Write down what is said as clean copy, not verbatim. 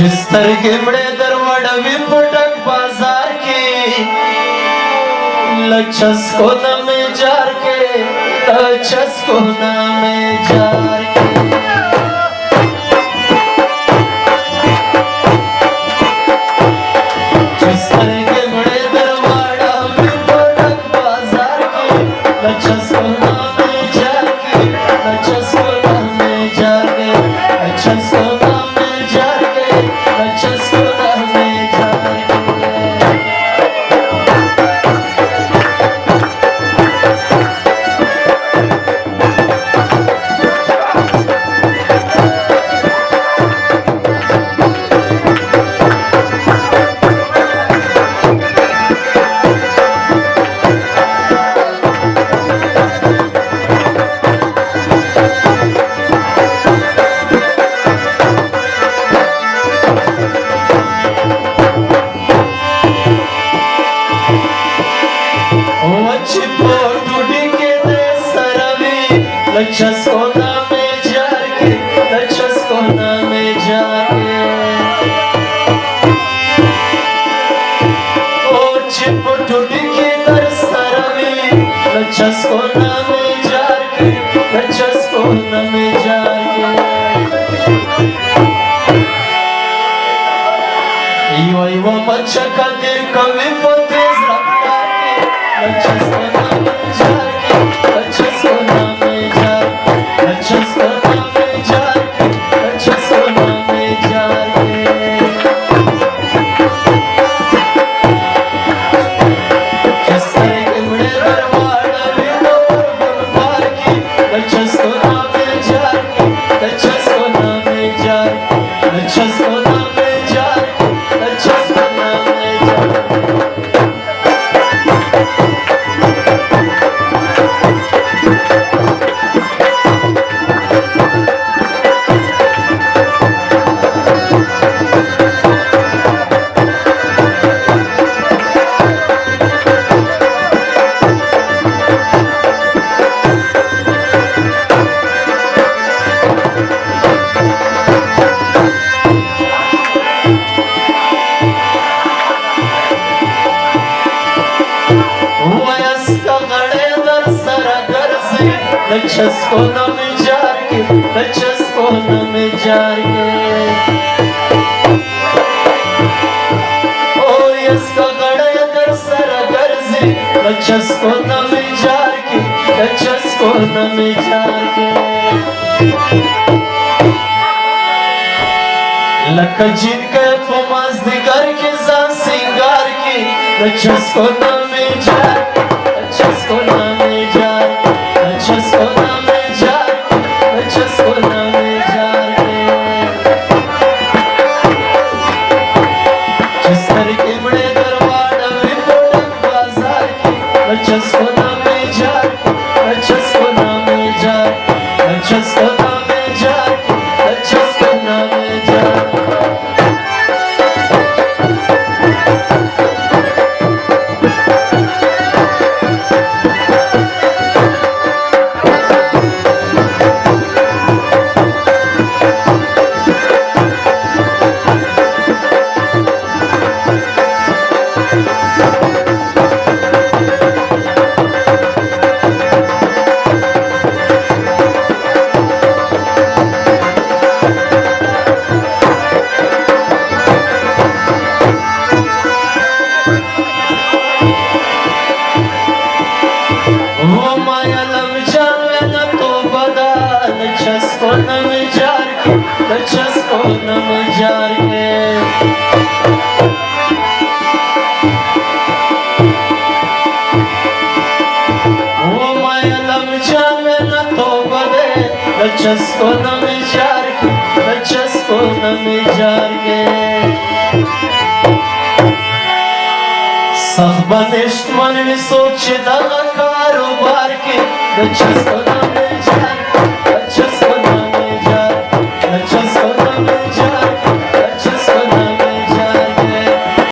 چې سترګې مړې دروړوي په ډک بازار کې له چسکو نه مې جار کې له چسکو نه مې جار کې چې سترګې مړې دروړوي په ډک بازار کې له چسکو نه مې جار کې له چسکو نه مې جار کې له چسکو चस्को ना में जार के चस्को ना में जार के ओ चिप टूटी के दर सरवी चस्को ना में जार के चस्को ना में जार के यो बच्चा का दिल कभी तेज रफ्तार के चस्को ना में जार के चस्को ना चस्को ना में जार के चस्को ना में जार के ओ इसका गड़ा दर सर गर्जी चस्को ना में जार के चस्को ना में जार के लक जिन के पमास दिगर के जान सिंगार के चस्को ना में जार चस्को ना में जार चस्को ना में जार चस्को ना में जार जिस तरह बड़े दरबार में पोड़क बाजार की चस्को ना में जार चस्को ना में जार चस्को ना में जार चस्को ना में जार चस्को ना में जार के चस्को ना में जार के वो माया लम जावे ना तो बदे चस्को ना में जार के चस्को ना में जार के सखबनिष्ठ मन में सोचे दाना कारोबार के चस्को ना में जार के